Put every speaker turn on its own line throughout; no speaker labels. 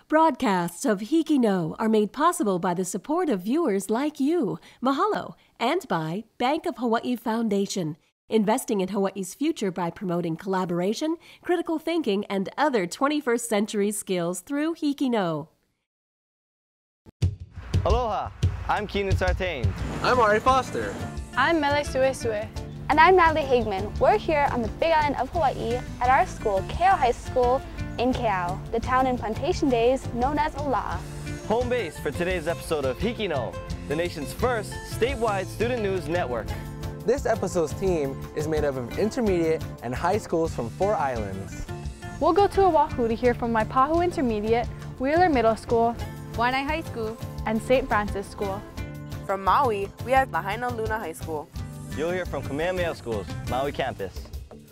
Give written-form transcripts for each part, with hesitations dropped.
Broadcasts of HIKI NŌ are made possible by the support of viewers like you. Mahalo. And by Bank of Hawaii Foundation, investing in Hawaii's future by promoting collaboration, critical thinking, and other 21st century skills through HIKI NŌ.
Aloha, I'm Keenan Sartain.
I'm Ari Foster.
I'm Mele Suesue.
And I'm Natalie Hagman. We're here on the Big Island of Hawaii at our school, Keau High School in Keaau, the town in plantation days known as Ola'a.
Home base for today's episode of HIKI NŌ, the nation's first statewide student news network.
This episode's team is made up of intermediate and high schools from 4 islands.
We'll go to Oahu to hear from Waipahu Intermediate, Wheeler Middle School,
Waianae High School,
and St. Francis School.
From Maui, we have Lahainaluna High School.
You'll hear from Kamehameha Schools, Maui campus.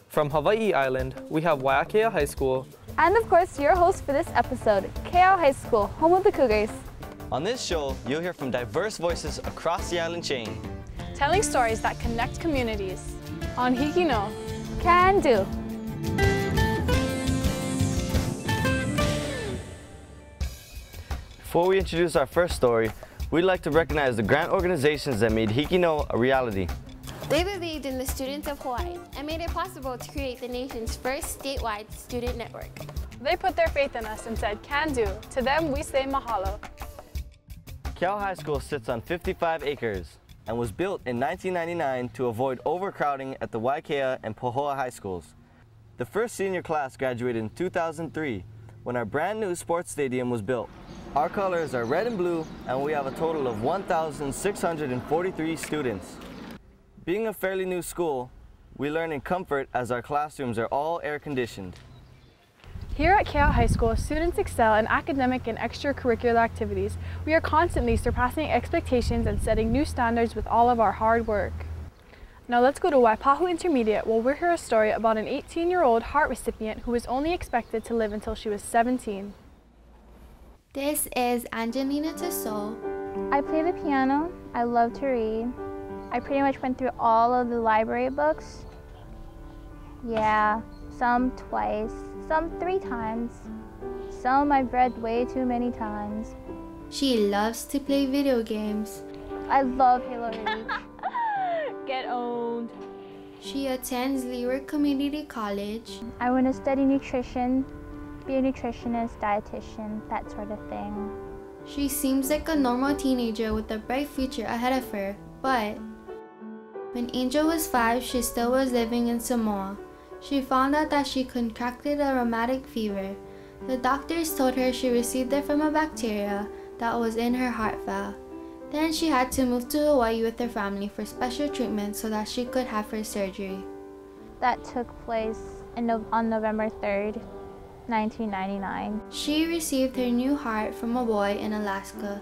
From Hawaii Island, we have Waiakea High School.
And of course, your host for this episode, Keau High School, home of the Cougars.
On this show, you'll hear from diverse voices across the island chain,
Telling stories that connect communities. On HIKI NŌ.
Can do.
Before we introduce our first story, we'd like to recognize the grant organizations that made HIKI NŌ a reality.
They believed in the students of Hawaii and made it possible to create the nation's first statewide student network.
They put their faith in us and said, can do. To them, we say mahalo.
Keau High School sits on 55 acres and was built in 1999 to avoid overcrowding at the Waiakea and Pohoa high schools. The first senior class graduated in 2003 when our brand new sports stadium was built. Our colors are red and blue, and we have a total of 1,643 students. Being a fairly new school, we learn in comfort as our classrooms are all air-conditioned.
Here at Keau High School, students excel in academic and extracurricular activities. We are constantly surpassing expectations and setting new standards with all of our hard work. Now let's go to Waipahu Intermediate, where we'll hear a story about an 18-year-old heart recipient who was only expected to live until she was 17.
This is Angelina Tissot.
I play the piano. I love to read. I pretty much went through all of the library books. Yeah, some twice, some 3 times. Some I've read way too many times.
She loves to play video games.
I love Halo Reach.
Get owned.
She attends Leeward Community College.
I want to study nutrition, be a nutritionist, dietitian, that sort of thing.
She seems like a normal teenager with a bright future ahead of her, but when Angel was 5, she still was living in Samoa. She found out that she contracted a rheumatic fever. The doctors told her she received it from a bacteria that was in her heart valve. Then she had to move to Hawaii with her family for special treatment so that she could have her surgery.
That took place on November 3rd, 1999.
She received her new heart from a boy in Alaska.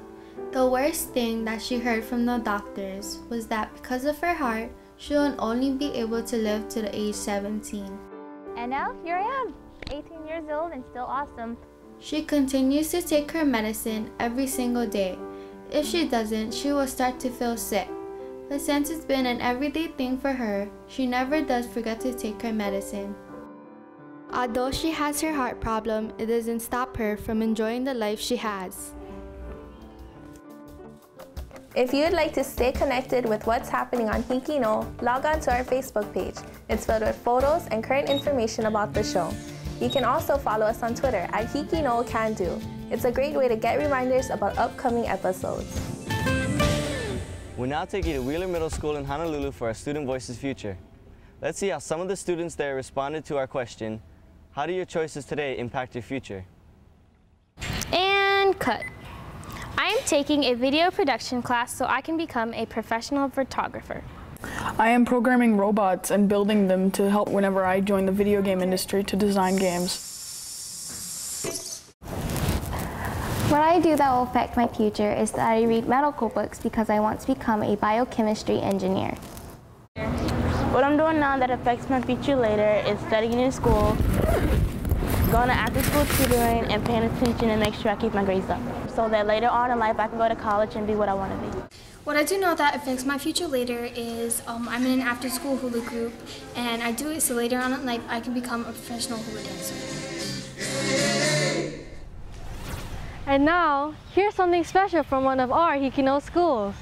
The worst thing that she heard from the doctors was that because of her heart, she would only be able to live to the age 17.
And now, here I am, 18 years old and still awesome.
She continues to take her medicine every single day. If she doesn't, she will start to feel sick. But since it's been an everyday thing for her, she never does forget to take her medicine. Although she has her heart problem, it doesn't stop her from enjoying the life she has.
If you'd like to stay connected with what's happening on HIKI NŌ, log on to our Facebook page. It's filled with photos and current information about the show. You can also follow us on Twitter at HIKI NŌ Can Do. It's a great way to get reminders about upcoming episodes.
We'll now take you to Wheeler Middle School in Honolulu for our Student Voices Future. Let's see how some of the students there responded to our question, how do your choices today impact your future?
And cut. I am taking a video production class so I can become a professional photographer.
I am programming robots and building them to help whenever I join the video game industry to design games.
What I do that will affect my future is that I read medical books because I want to become a biochemistry engineer.
What I'm doing now that affects my future later is studying in school, going to after-school tutoring, and paying attention and make sure I keep my grades up, so that later on in life I can go to college and be what I want to be.
What I do know that affects my future later is I'm in an after-school hula group, and I do it so later on in life I can become a professional hula dancer.
And now, here's something special from one of our HIKI NŌ schools.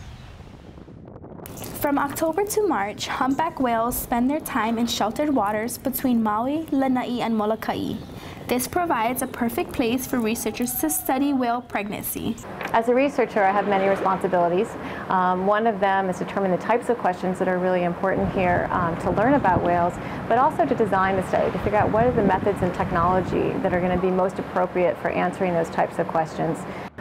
From October to March, humpback whales spend their time in sheltered waters between Maui, Lanai, and Molokai. This provides a perfect place for researchers to study whale pregnancy.
As a researcher, I have many responsibilities. One of them is to determine the types of questions that are really important here to learn about whales, but also to design the study, to figure out what are the methods and technology that are going to be most appropriate for answering those types of questions.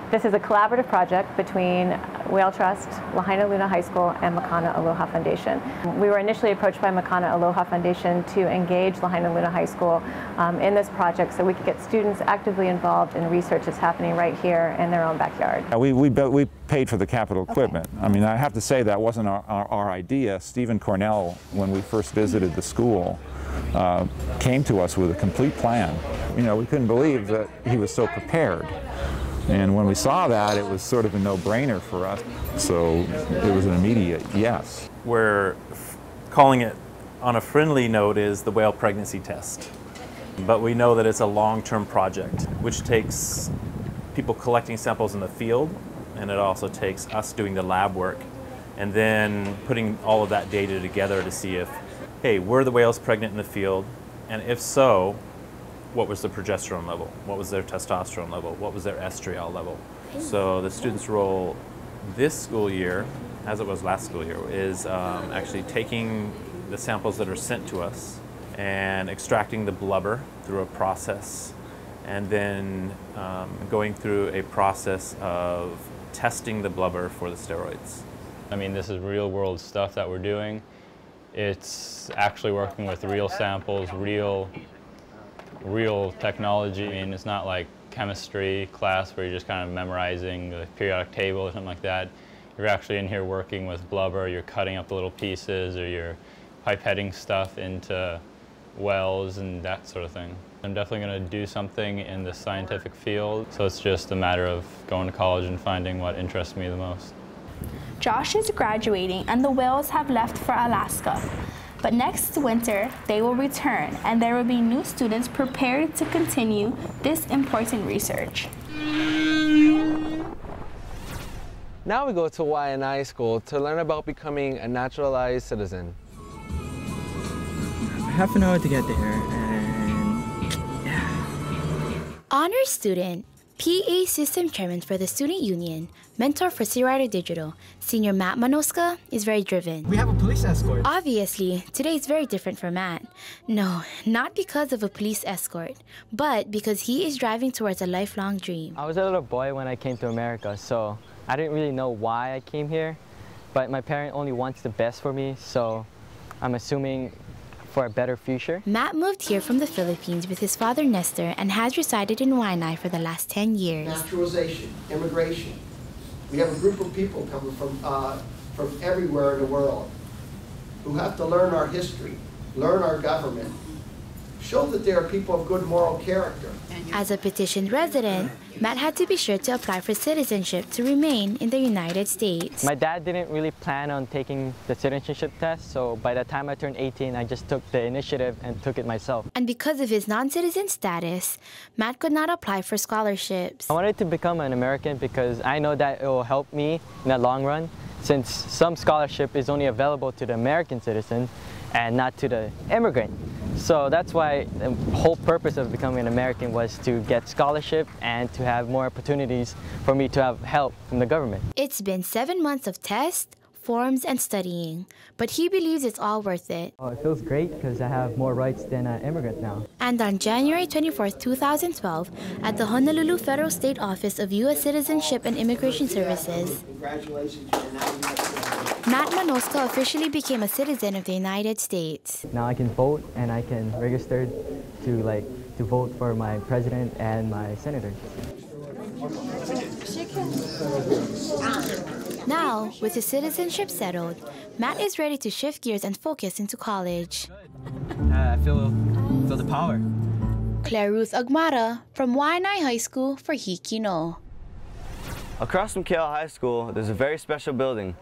This is a collaborative project between Whale Trust, Lahainaluna High School, and Makana Aloha Foundation. We were initially approached by Makana Aloha Foundation to engage Lahainaluna High School in this project so we could get students actively involved in research that's happening right here in their own backyard.
We paid for the capital equipment. Okay. I mean, I have to say that wasn't our idea. Stephen Cornell, when we first visited the school, came to us with a complete plan. You know, we couldn't believe that he was so prepared. And when we saw that, it was sort of a no-brainer for us. So it was an immediate yes.
We're calling it, on a friendly note, is the whale pregnancy test. But we know that it's a long-term project, which takes people collecting samples in the field, and it also takes us doing the lab work, and then putting all of that data together to see if, hey, were the whales pregnant in the field? And if so, what was the progesterone level? What was their testosterone level? What was their estriol level? So the students' role this school year, as it was last school year, is actually taking the samples that are sent to us and extracting the blubber through a process, and then going through a process of testing the blubber for the steroids.
I mean, this is real world stuff that we're doing. It's actually working with real samples, real technology. I mean, it's not like chemistry class where you're just kind of memorizing the periodic table or something like that. You're actually in here working with blubber, you're cutting up the little pieces, or you're pipetting stuff into wells and that sort of thing. I'm definitely going to do something in the scientific field, so it's just a matter of going to college and finding what interests me the most.
Josh is graduating and the whales have left for Alaska. But next winter, they will return, and there will be new students prepared to continue this important research.
Now we go to Waianae High School to learn about becoming a naturalized citizen.
Half an hour to get there, and yeah.
Honor student, PA System Chairman for the Student Union, mentor for Sea Rider Digital, Senior Matt Manoska is very driven.
We have a police escort.
Obviously, today is very different for Matt. No, not because of a police escort, but because he is driving towards a lifelong dream.
I was a little boy when I came to America, so I didn't really know why I came here, but my parent only wants the best for me, so I'm assuming for a better future.
Matt moved here from the Philippines with his father Nestor and has resided in Waianae for the last 10 years.
Naturalization, immigration. We have a group of people coming from everywhere in the world who have to learn our history, learn our government, show that they are people of good moral character.
As a petitioned resident, Matt had to be sure to apply for citizenship to remain in the United States.
My dad didn't really plan on taking the citizenship test, so by the time I turned 18, I just took the initiative and took it myself.
And because of his non-citizen status, Matt could not apply for scholarships.
I wanted to become an American because I know that it will help me in the long run, since some scholarship is only available to the American citizen and not to the immigrant. So that's why the whole purpose of becoming an American was to get scholarship and to have more opportunities for me to have help from the government.
It's been 7 months of tests, forms, and studying, but he believes it's all worth it.
Oh, it feels great because I have more rights than an immigrant now.
And on January 24, 2012, at the Honolulu Federal State Office of U.S. Citizenship and Immigration Services, Matt Manoska officially became a citizen of the United States.
Now I can vote and I can register to vote for my president and my senator.
Now, with his citizenship settled, Matt is ready to shift gears and focus into college.
I feel the power.
Claire Ruth Agmara from Waianae High School for HIKI NŌ.
Across from Keaau High School, there's a very special building.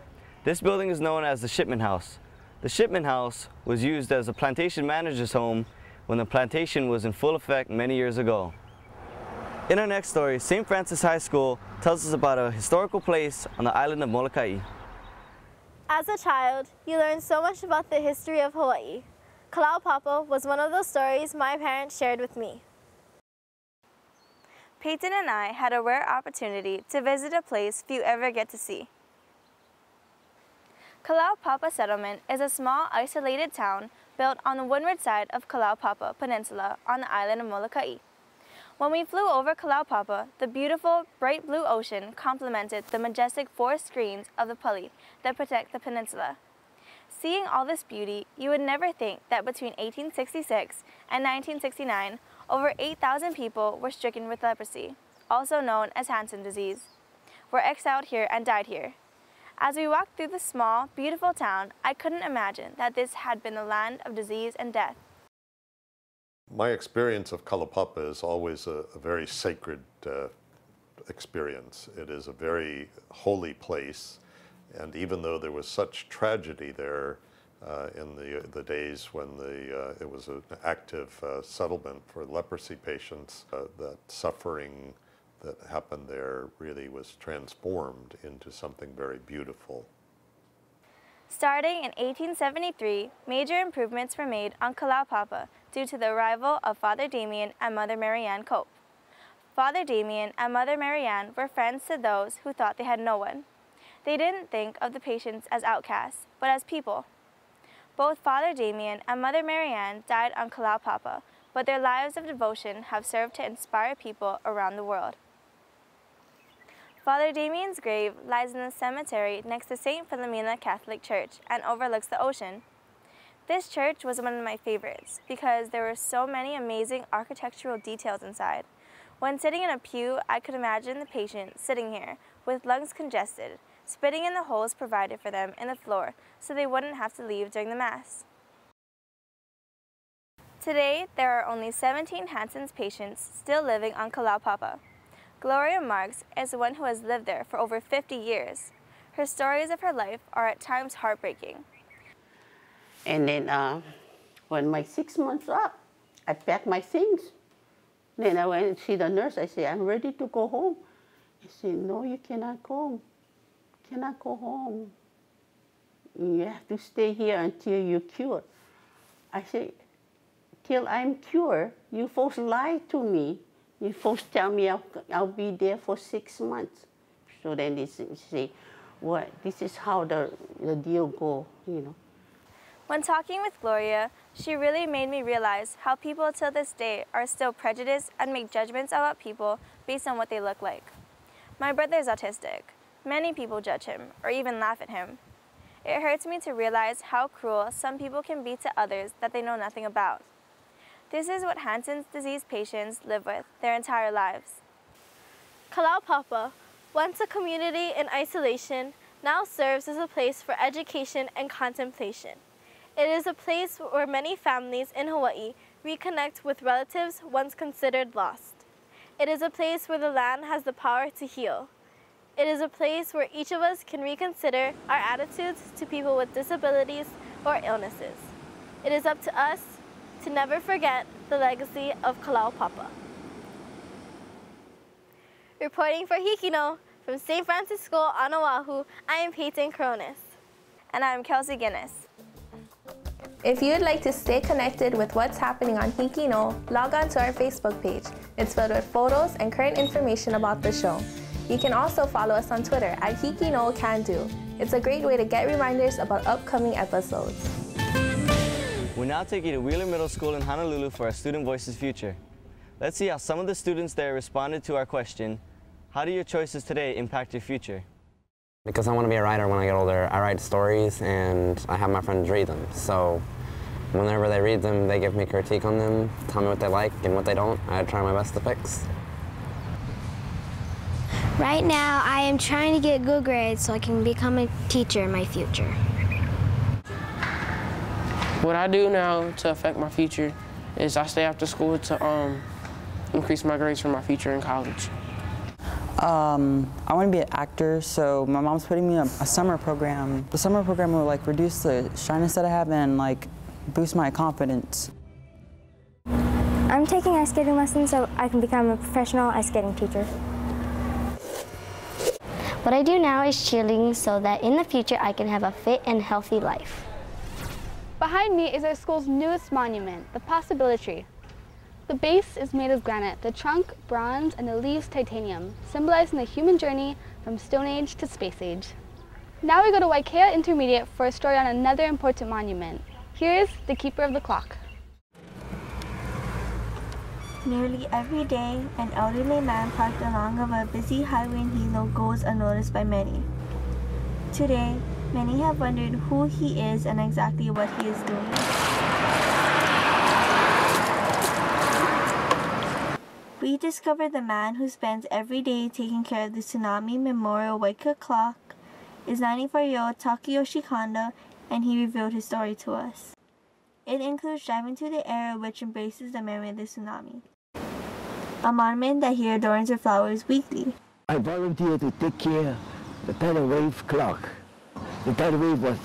This building is known as the Shipment House. The Shipment House was used as a plantation manager's home when the plantation was in full effect many years ago. In our next story, St. Francis High School tells us about a historical place on the island of Molokai.
As a child, you learn so much about the history of Hawaii. Kalaupapa was one of those stories my parents shared with me. Peyton and I had a rare opportunity to visit a place few ever get to see. Kalaupapa Settlement is a small, isolated town built on the windward side of Kalaupapa Peninsula on the island of Molokai. When we flew over Kalaupapa, the beautiful, bright blue ocean complemented the majestic forest screens of the pali that protect the peninsula. Seeing all this beauty, you would never think that between 1866 and 1969, over 8,000 people were stricken with leprosy, also known as Hansen disease, were exiled here and died here. As we walked through the small, beautiful town, I couldn't imagine that this had been the land of disease and death.
My experience of Kalaupapa is always a very sacred experience. It is a very holy place, and even though there was such tragedy there in the days when it was an active settlement for leprosy patients, that suffering that happened there really was transformed into something very beautiful.
Starting in 1873, major improvements were made on Kalaupapa due to the arrival of Father Damien and Mother Marianne Cope. Father Damien and Mother Marianne were friends to those who thought they had no one. They didn't think of the patients as outcasts, but as people. Both Father Damien and Mother Marianne died on Kalaupapa, but their lives of devotion have served to inspire people around the world. Father Damien's grave lies in the cemetery next to St. Philomena Catholic Church and overlooks the ocean. This church was one of my favorites because there were so many amazing architectural details inside. When sitting in a pew, I could imagine the patient sitting here with lungs congested, spitting in the holes provided for them in the floor so they wouldn't have to leave during the Mass. Today, there are only 17 Hansen's patients still living on Kalaupapa. Gloria Marks is the one who has lived there for over 50 years. Her stories of her life are at times heartbreaking.
And then when my 6 months up, I packed my things. Then I went and see the nurse. I said, I'm ready to go home. He said, no, you cannot go. You cannot go home. You have to stay here until you're cured. I said, till I'm cured, you folks lie to me. You folks tell me I'll be there for 6 months. So then they say, what? This is how the deal go, you know.
When talking with Gloria, she really made me realize how people till this day are still prejudiced and make judgments about people based on what they look like. My brother is autistic. Many people judge him or even laugh at him. It hurts me to realize how cruel some people can be to others that they know nothing about. This is what Hansen's disease patients live with their entire lives. Kalaupapa, once a community in isolation, now serves as a place for education and contemplation. It is a place where many families in Hawaii reconnect with relatives once considered lost. It is a place where the land has the power to heal. It is a place where each of us can reconsider our attitudes to people with disabilities or illnesses. It is up to us to never forget the legacy of Kalaupapa. Reporting for HIKI NŌ from St. Francis School on Oahu, I am Peyton Cronus. And I am Kelsey Guinness.
If you'd like to stay connected with what's happening on HIKI NŌ, log on to our Facebook page. It's filled with photos and current information about the show. You can also follow us on Twitter at HIKI NŌ Can Do. It's a great way to get reminders about upcoming episodes.
We're now taking you to Wheeler Middle School in Honolulu for our Student Voices Future. Let's see how some of the students there responded to our question, how do your choices today impact your future?
Because I want to be a writer when I get older. I write stories and I have my friends read them. So whenever they read them, they give me critique on them, tell me what they like and what they don't. I try my best to fix.
Right now, I am trying to get good grades so I can become a teacher in my future.
What I do now to affect my future is I stay after school to increase my grades for my future in college.
I want to be an actor, so my mom's putting me in a summer program. The summer program will like reduce the shyness that I have and like boost my confidence.
I'm I'm taking ice skating lessons so I can become a professional ice skating teacher. What I do now is cheerleading so that in the future I can have a fit and healthy life.
Behind me is our school's newest monument, the Possibility Tree. The base is made of granite, the trunk bronze, and the leaves titanium, symbolizing the human journey from Stone Age to Space Age. Now we go to Waiakea Intermediate for a story on another important monument. Here's the Keeper of the Clock.
Nearly every day, an elderly man parked along a busy highway in Hilo goes unnoticed by many. Today, many have wondered who he is and exactly what he is doing. We discovered the man who spends every day taking care of the Tsunami Memorial Waiakea clock is 94-year-old Takeyoshi Kondo, and he revealed his story to us. It includes driving to the area which embraces the memory of the tsunami. A monument that he adorns with flowers weekly.
I volunteered to take care of the tidal wave clock. The tidal wave was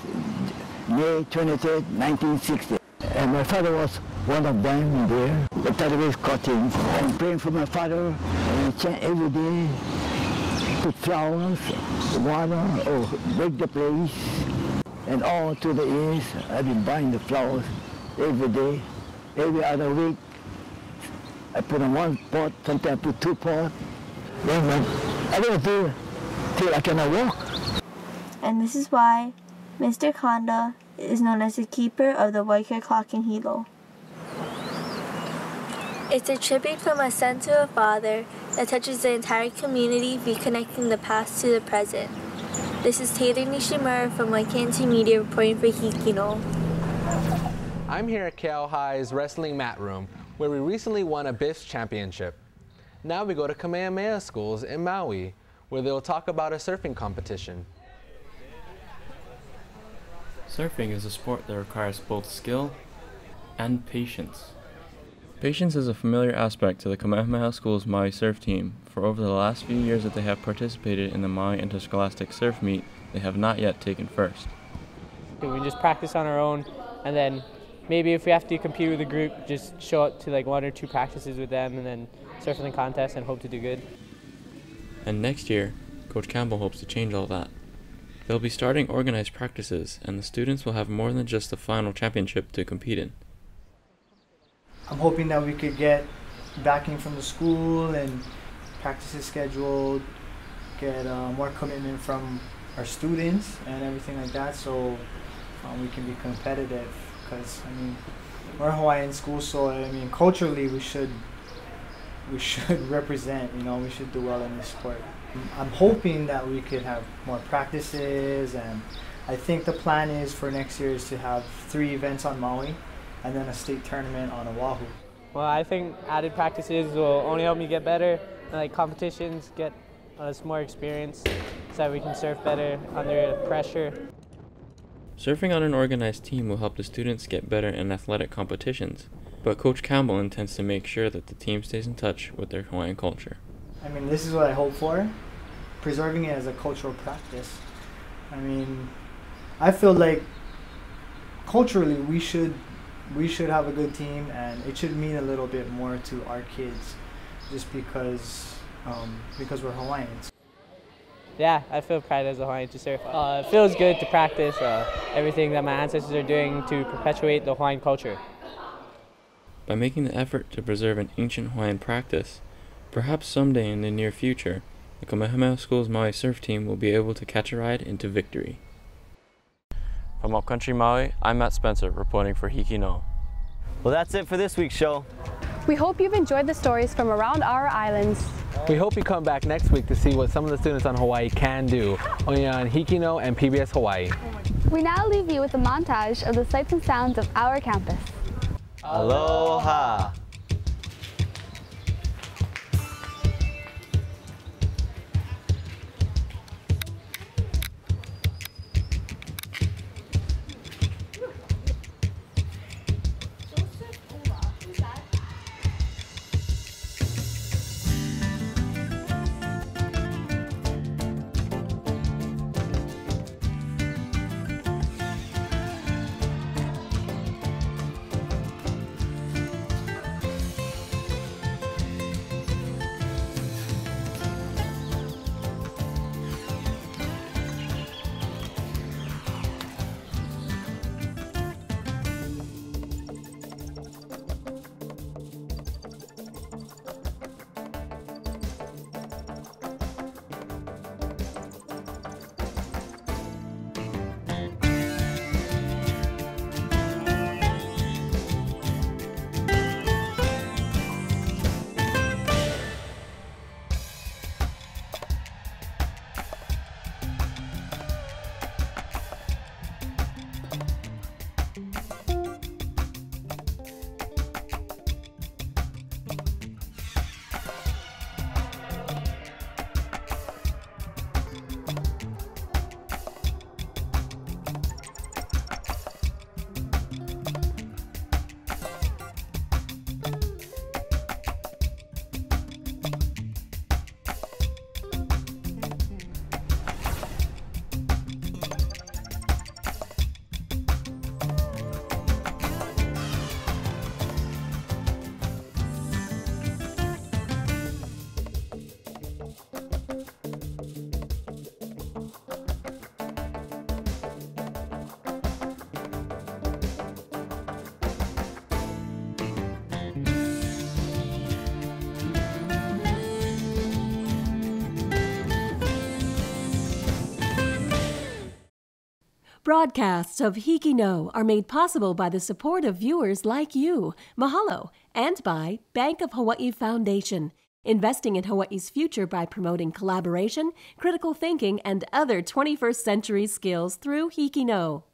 May 23rd, 1960. And my father was one of them there. The tidal wave caught him. I'm praying for my father, and he chant every day, put flowers, water, or break the place. And all through the years, I've been buying the flowers every day, every other week. I put in one pot, sometimes I put 2 pots. Then I don't do till I cannot walk.
And this is why Mr. Kondo is known as the keeper of the Waiakea clock in Hilo. It's a tribute from a son to a father that touches the entire community, reconnecting the past to the present. This is Taylor Nishimura from Waiakea Intermediate reporting for HIKI NŌ.
I'm here at Keau High's wrestling mat room, where we recently won a BIFS championship. Now we go to Kamehameha schools in Maui, where they'll talk about a surfing competition.
Surfing is a sport that requires both skill and patience. Patience is a familiar aspect to the Kamehameha School's Maui surf team. For over the last few years that they have participated in the Maui Interscholastic Surf Meet, they have not yet taken first.
We just practice on our own, and then maybe if we have to compete with a group, just show up to like 1 or 2 practices with them and then surf in the contest and hope to do good.
And next year, Coach Campbell hopes to change all that. They'll be starting organized practices, and the students will have more than just the final championship to compete in.
I'm hoping that we could get backing from the school and practices scheduled, get more commitment from our students and everything like that, so we can be competitive. Because I mean, we're a Hawaiian school, so I mean, culturally we should represent. You know, we should do well in this sport. I'm hoping that we could have more practices, and I think the plan is for next year is to have 3 events on Maui, and then a state tournament on Oahu.
Well, I think added practices will only help me get better, like competitions, get us more experience, so that we can surf better under pressure.
Surfing on an organized team will help the students get better in athletic competitions, but Coach Campbell intends to make sure that the team stays in touch with their Hawaiian culture.
I mean, this is what I hope for, preserving it as a cultural practice. I mean, I feel like culturally we should have a good team, and it should mean a little bit more to our kids, just because we're Hawaiians.
Yeah, I feel pride as a Hawaiian to surf. It feels good to practice everything that my ancestors are doing to perpetuate the Hawaiian culture.
By making the effort to preserve an ancient Hawaiian practice, perhaps someday in the near future, the Kamehameha School's Maui surf team will be able to catch a ride into victory. From Upcountry Maui, I'm Matt Spencer, reporting for HIKI NŌ.
Well, that's it for this week's show.
We hope you've enjoyed the stories from around our islands.
We hope you come back next week to see what some of the students on Hawaii can do, only on HIKI NŌ and PBS Hawaii.
We now leave you with a montage of the sights and sounds of our campus.
Aloha!
Broadcasts of HIKI NŌ are made possible by the support of viewers like you. Mahalo. And by Bank of Hawaii Foundation, investing in Hawaii's future by promoting collaboration, critical thinking, and other 21st century skills through HIKI NŌ.